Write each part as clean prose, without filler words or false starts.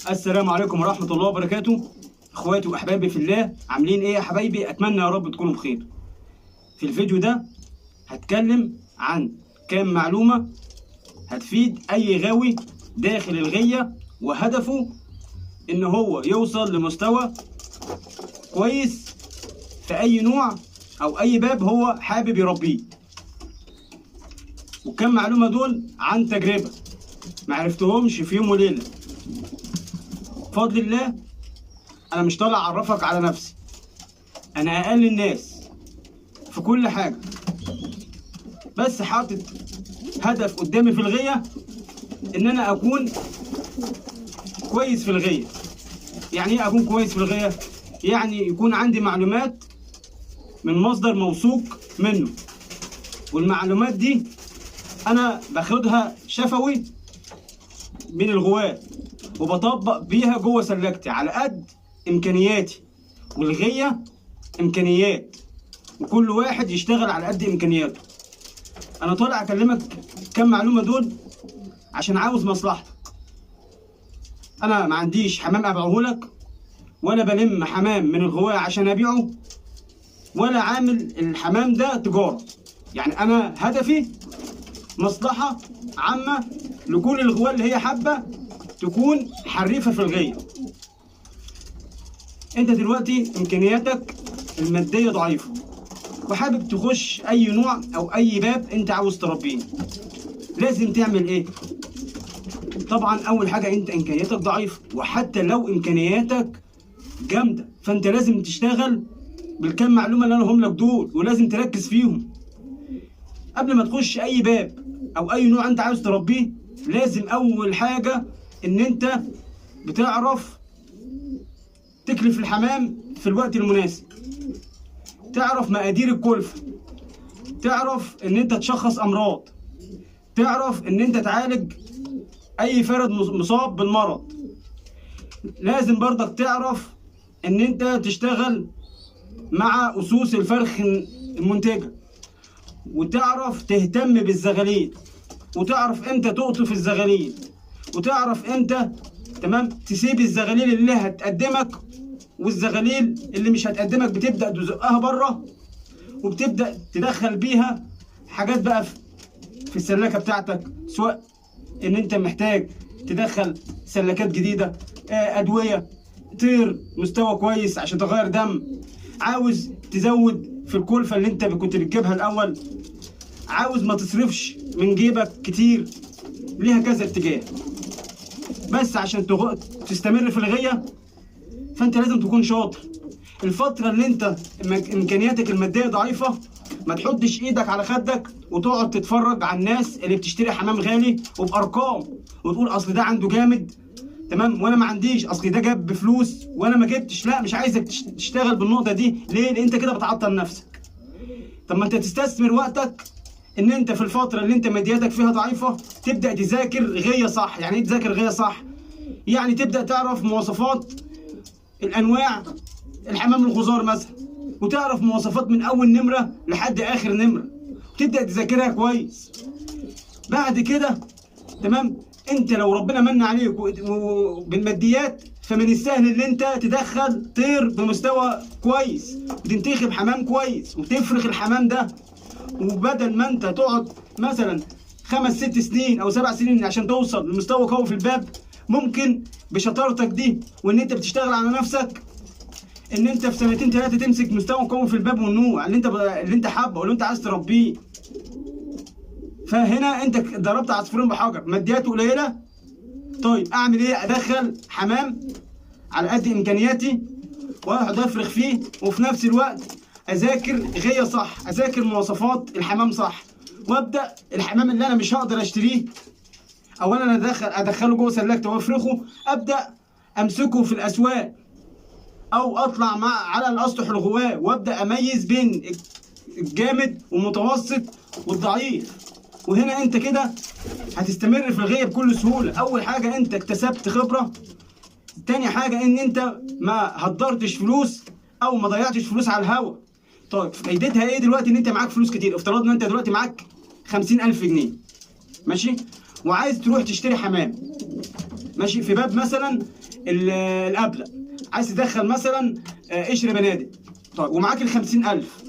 السلام عليكم ورحمة الله وبركاته. اخواتي واحبابي في الله، عاملين ايه يا حبايبي؟ اتمنى يا رب تكونوا بخير. في الفيديو ده هتكلم عن كام معلومة هتفيد اي غاوي داخل الغية وهدفه ان هو يوصل لمستوى كويس في اي نوع او اي باب هو حابب يربيه. وكام معلومة دول عن تجربة معرفتهمش في يوم وليلة. بفضل الله انا مش طالع اعرفك على نفسي، انا اقل الناس في كل حاجه، بس حاطط هدف قدامي في الغيه ان انا اكون كويس في الغيه. يعني ايه اكون كويس في الغيه؟ يعني يكون عندي معلومات من مصدر موثوق منه، والمعلومات دي انا باخدها شفوي من الغواة وبطبق بيها جوه سلكتي على قد امكانياتي. والغيه امكانيات، وكل واحد يشتغل على قد امكانياته. انا طالع اكلمك كام معلومه دول عشان عاوز مصلحتك. انا ما عنديش حمام ابيعهولك، ولا بلم حمام من الغواة عشان ابيعه، ولا عامل الحمام ده تجاره. يعني انا هدفي مصلحه عامه لكل الغواة اللي هي حابه تكون حريفه في الغيه. انت دلوقتي امكانياتك الماديه ضعيفه وحابب تخش اي نوع او اي باب انت عاوز تربيه، لازم تعمل ايه؟ طبعا اول حاجه انت امكانياتك ضعيفه، وحتى لو امكانياتك جامده فانت لازم تشتغل بالكام معلومه اللي انا هم لك دول، ولازم تركز فيهم قبل ما تخش اي باب او اي نوع انت عاوز تربيه. لازم اول حاجه ان انت بتعرف تكلف الحمام في الوقت المناسب، تعرف مقادير الكلفة، تعرف ان انت تشخص امراض، تعرف ان انت تعالج اي فرد مصاب بالمرض. لازم برضك تعرف ان انت تشتغل مع اسوس الفرخ المنتجة، وتعرف تهتم بالزغاليل، وتعرف امتى تقطف الزغاليل، وتعرف امتى تمام تسيب الزغاليل اللي هتقدمك، والزغاليل اللي مش هتقدمك بتبدأ تزقها بره وبتبدأ تدخل بيها حاجات بقى في السلاكة بتاعتك، سواء ان انت محتاج تدخل سلكات جديدة، ادوية، طير مستوى كويس عشان تغير دم، عاوز تزود في الكلفة اللي انت كنت بتجيبها الاول، عاوز ما تصرفش من جيبك كتير. ليها كذا اتجاه، بس عشان تستمر في الغية فانت لازم تكون شاطر. الفترة اللي انت امكانياتك المادية ضعيفة ما تحطش ايدك على خدك وتقعد تتفرج على الناس اللي بتشتري حمام غالي وبارقام وتقول اصل ده عنده جامد تمام وانا ما عنديش، اصل ده جاب بفلوس وانا ما جبتش. لا، مش عايزك تشتغل بالنقطة دي. ليه؟ لان انت كده بتعطل نفسك. طب ما انت تستثمر وقتك ان انت في الفترة اللي انت مادياتك فيها ضعيفة تبدأ تذاكر غية صح. يعني ايه تذاكر غية صح؟ يعني تبدأ تعرف مواصفات الانواع الحمام الغزار مثلا، وتعرف مواصفات من اول نمره لحد اخر نمره، وتبدا تذاكرها كويس. بعد كده تمام انت لو ربنا من عليك بالماديات فمن السهل ان انت تدخل طير بمستوى كويس وتنتخب حمام كويس وتفرخ الحمام ده. وبدل ما انت تقعد مثلا 5 6 سنين او 7 سنين عشان توصل لمستوى قوي في الباب، ممكن بشطارتك دي وان انت بتشتغل على نفسك ان انت في 2 3 تمسك مستوى قوي في الباب والنوع اللي انت حابه واللي انت عايز تربيه. فهنا انت ضربت عصفورين بحجر، مادياته قليله. طيب اعمل ايه؟ ادخل حمام على قد امكانياتي واقعد افرخ فيه، وفي نفس الوقت اذاكر غيه صح، اذاكر مواصفات الحمام صح، وابدا الحمام اللي انا مش هقدر اشتريه اولا ادخله جوه سلكته وافرخه، ابدا امسكه في الاسواق او اطلع على الاسطح الغواه وابدا اميز بين الجامد والمتوسط والضعيف. وهنا انت كده هتستمر في الغيه بكل سهوله. اول حاجه انت اكتسبت خبره، تاني حاجه ان انت ما هدرتش فلوس او ما ضيعتش فلوس على الهوا. طيب فايدتها ايه دلوقتي؟ ان انت معاك فلوس كتير. افترضنا ان انت دلوقتي معاك 50,000 جنيه ماشي، وعايز تروح تشتري حمام. ماشي، في باب مثلا القبله عايز تدخل مثلا قشر بنادق، طيب ومعاك ال 50,000.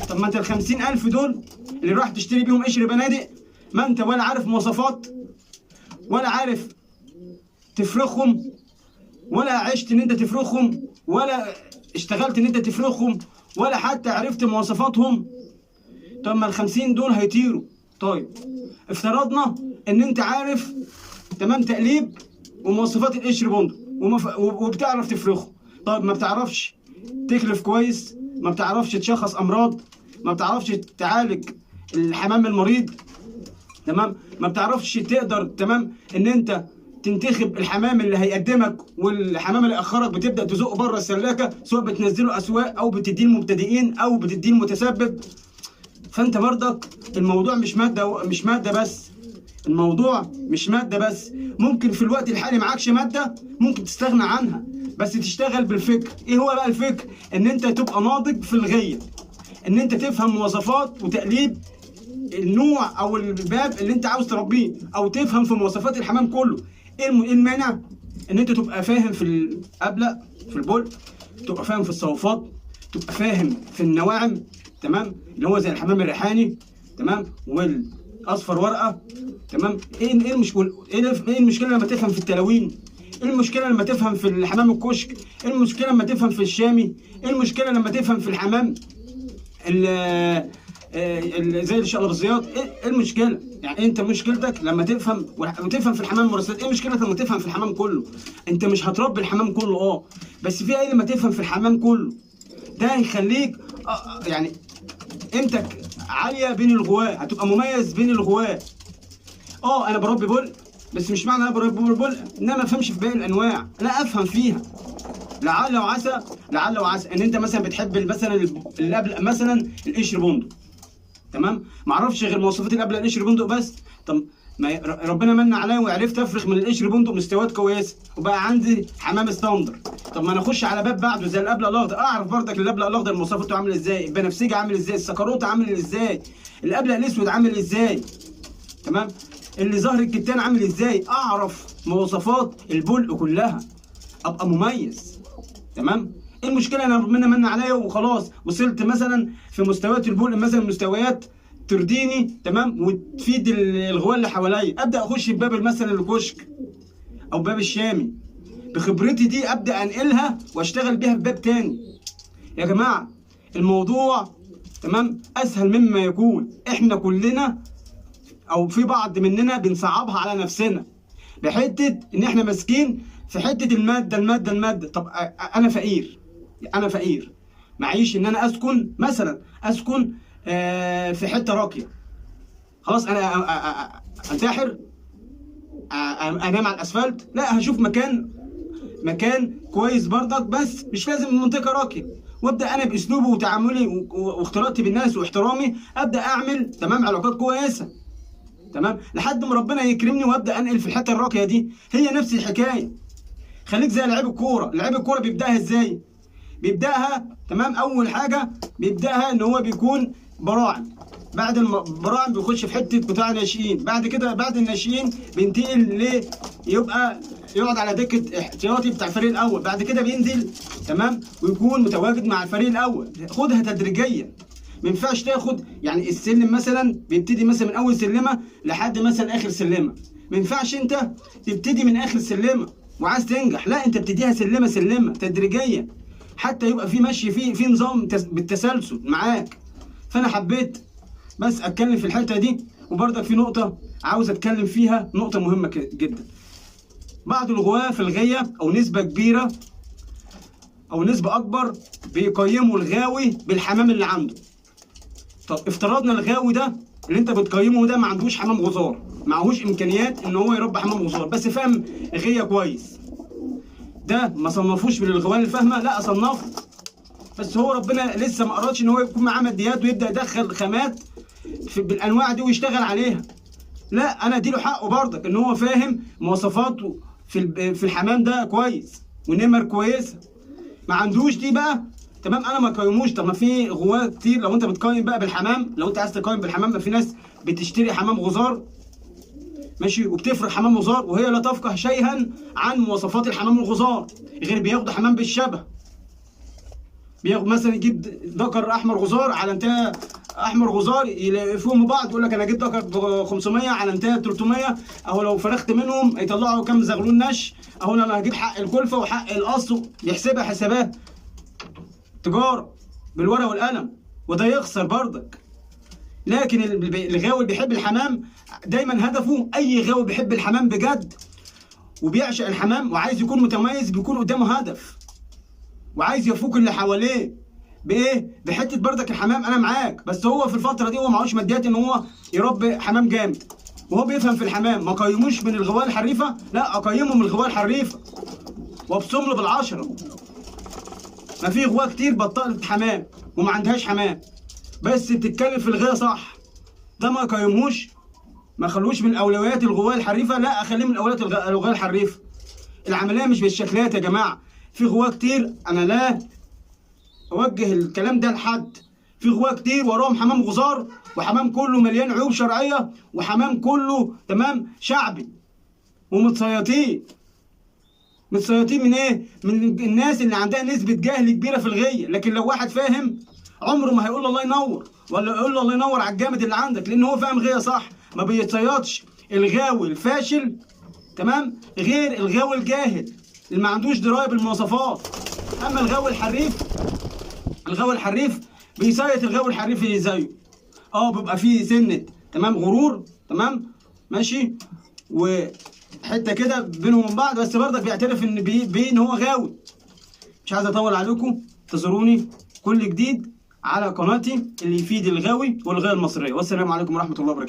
طب ما انت ال 50,000 دول اللي راح تشتري بيهم قشر بنادق، ما انت ولا عارف مواصفات، ولا عارف تفرخهم، ولا عشت ان انت تفرخهم، ولا اشتغلت ان انت تفرخهم، ولا حتى عرفت مواصفاتهم. طب ما ال 50 دول هيطيروا. طيب افترضنا ان انت عارف تمام تقليب ومواصفات القشر بندق وبتعرف تفرخه، طيب ما بتعرفش تكلف كويس، ما بتعرفش تشخص امراض، ما بتعرفش تعالج الحمام المريض، تمام، ما بتعرفش تقدر تمام ان انت تنتخب الحمام اللي هيقدمك والحمام اللي ياخرك، بتبدا تزقه بره السلاكه، سواء بتنزله اسواق او بتديه المبتدئين او بتديه المتسبب. فانت برضك الموضوع مش ماده بس، الموضوع مش ماده بس. ممكن في الوقت الحالي معكش ماده ممكن تستغنى عنها، بس تشتغل بالفكر. ايه هو بقى الفكر؟ ان انت تبقى ناضج في الغيه، ان انت تفهم مواصفات وتقليب النوع او الباب اللي انت عاوز تربيه، او تفهم في مواصفات الحمام كله. ايه المانع؟ ان انت تبقى فاهم في القبله، في البول، تبقى فاهم في الصوفات، تبقى فاهم في النواعم، تمام، اللي هو زي الحمام الريحاني، تمام، والاصفر ورقه، تمام. ايه المشكله؟ ايه المشكله لما تفهم في التلاوين؟ ايه المشكله لما تفهم في الحمام الكشك؟ ايه المشكله لما تفهم في الشامي؟ ايه المشكله لما تفهم في الحمام زي الشقلباظيات؟ ايه المشكله؟ يعني انت مشكلتك لما تفهم وتفهم في الحمام المرسلات. ايه مشكلتك لما تفهم في الحمام كله؟ انت مش هتربي الحمام كله، بس في ايه لما تفهم في الحمام كله؟ ده هيخليك يعني قيمتك عاليه بين الغواة، هتبقى مميز بين الغواة. انا بربي بول، بس مش معنى انا بربي بول ان انا ما افهمش في باقي الانواع، لا افهم فيها. لعل وعسى ان انت مثلا بتحب مثلا اللي قبل مثلا القشر بندق، تمام، ما اعرفش غير مواصفات اللي قبل القشر بندق بس. طب ما ربنا من عليا وعرفت افرخ من القشر بندق مستويات كويسه وبقى عندي حمام ستاندر. طب ما انا اخش على باب بعده زي الابلق الاخضر، اعرف برضك الابلق الاخضر مواصفاته عامله ازاي، البنفسجي عامل ازاي، السكروت عامل ازاي، الابلق الاسود عامل ازاي، تمام، اللي ظهر الكتان عامل ازاي. اعرف مواصفات البلق كلها، ابقى مميز، تمام. ايه المشكله؟ انا ربنا من عليا وخلاص وصلت مثلا في مستويات البلق مثلا مستويات ترضيني، تمام، وتفيد الغواء اللي حواليا، ابدا اخش بباب مثلا الكشك او باب الشامي، بخبرتي دي ابدا انقلها واشتغل بيها في باب تاني. يا جماعه الموضوع تمام اسهل مما يكون. احنا كلنا او في بعض مننا بنصعبها على نفسنا بحته ان احنا ماسكين في حته الماده. طب انا فقير معيش ان انا اسكن مثلا في حته راقيه، خلاص انا انتحر انام على الاسفلت؟ لا، هشوف مكان كويس برضك، بس مش لازم منطقه راقيه، وابدا انا باسلوبي وتعاملي واختلاطي بالناس واحترامي ابدا اعمل تمام علاقات كويسه، تمام، لحد ما ربنا يكرمني وابدا انقل في الحته الراقيه دي. هي نفس الحكايه. خليك زي لعيب الكوره بيبداها ازاي؟ بيبداها تمام، اول حاجه بيبداها ان هو بيكون براعم، بعد البراعم بيخش في حته قطاع ناشئين، بعد كده بعد الناشئين بينتقل يبقى يقعد على دكه احتياطي بتاع الفريق الاول، بعد كده بينزل تمام ويكون متواجد مع الفريق الاول. خدها تدريجيا، ما ينفعش تاخد يعني السلم مثلا بيبتدي مثلا من اول سلمه لحد مثلا اخر سلمه، ما ينفعش انت تبتدي من اخر سلمه وعايز تنجح، لا انت بتديها سلمه تدريجيا حتى يبقى في مشي في نظام بالتسلسل معاك. فانا حبيت بس اتكلم في الحته دي. وبرضك في نقطه عاوز اتكلم فيها، نقطه مهمه جدا. بعض الغواة في الغيه او نسبه كبيره او نسبه اكبر بيقيموا الغاوي بالحمام اللي عنده. طب افترضنا الغاوي ده اللي انت بتقيمه ده ما عندوش حمام غزار، معهوش امكانيات ان هو يربي حمام غزار، بس فاهم غيه كويس، ده ما صنفوش من الغواة اللي فاهمه؟ لا اصنفه، بس هو ربنا لسه ما ارادش ان هو يكون معاه ماديات ويبدا يدخل خامات بالانواع دي ويشتغل عليها. لا، انا اديله حقه برضك ان هو فاهم مواصفاته في الحمام ده كويس ونمر كويسه. ما عندوش دي بقى تمام، انا ما قيموش. طب ما في غواة كتير، لو انت بتقيم بقى بالحمام، لو انت عايز تقيم بالحمام، في ناس بتشتري حمام غزار ماشي، وبتفرخ حمام غزار وهي لا تفقه شيئا عن مواصفات الحمام الغزار، غير بياخدوا حمام بالشبه. بياخد مثلا يجيب ذكر احمر غزار على انتهى احمر غزار يلفوهم ببعض، يقول لك انا جبت ذكر ب 500 على انتهى 300، اهو لو فرخت منهم هيطلعوا كام زغلول نش، اهو انا هجيب حق الكلفه وحق القص، بيحسبها حسابات تجاره بالورقه والقلم، وده يخسر برضك. لكن الغاوي اللي بيحب الحمام دايما هدفه، اي غاوي بيحب الحمام بجد وبيعشق الحمام وعايز يكون متميز، بيكون قدامه هدف وعايز يفوق اللي حواليه بايه؟ بحته بردك الحمام. انا معاك، بس هو في الفتره دي هو معهوش ماديات ان هو يربي حمام جامد، وهو بيفهم في الحمام. ما قيموش من الغوايه الحريفه، لا اقيمه من الغوايه الحريفه وابصم له بالعشره. ما في غوايه كتير بطلت حمام وما عندهاش حمام، بس بتتكلم في الغايه صح، ده ما قيموش، ما خلوش من اولويات الغوايه الحريفه، لا اخليه من اولويات الغوايه الحريفه. العمليه مش بالشكلات يا جماعه، في غوايه كتير، انا لا اوجه الكلام ده لحد، في غوايه كتير وراهم حمام غزار، وحمام كله مليان عيوب شرعيه، وحمام كله تمام شعبي، ومتصيطين. متصيطين من ايه؟ من الناس اللي عندها نسبه جهل كبيره في الغيه. لكن لو واحد فاهم عمره ما هيقول الله ينور، ولا يقول له الله ينور على الجامد اللي عندك، لان هو فاهم غيه صح، ما بيتصيطش. الغاوي الفاشل تمام غير الغاوي الجاهل اللي ما عندوش درايه بالمواصفات. اما الغاوي الحريف، الغاوي الحريف بيصيط الغاوي الحريف زيه، بيبقى فيه سنه تمام غرور، تمام ماشي، وحته كده بينهم وبين بعض، بس برضك بيعترف ان ان هو غاوي. مش عايز اطول عليكم، انتظروني كل جديد على قناتي اللي يفيد الغاوي والغاية المصرية. والسلام عليكم ورحمة الله وبركاته.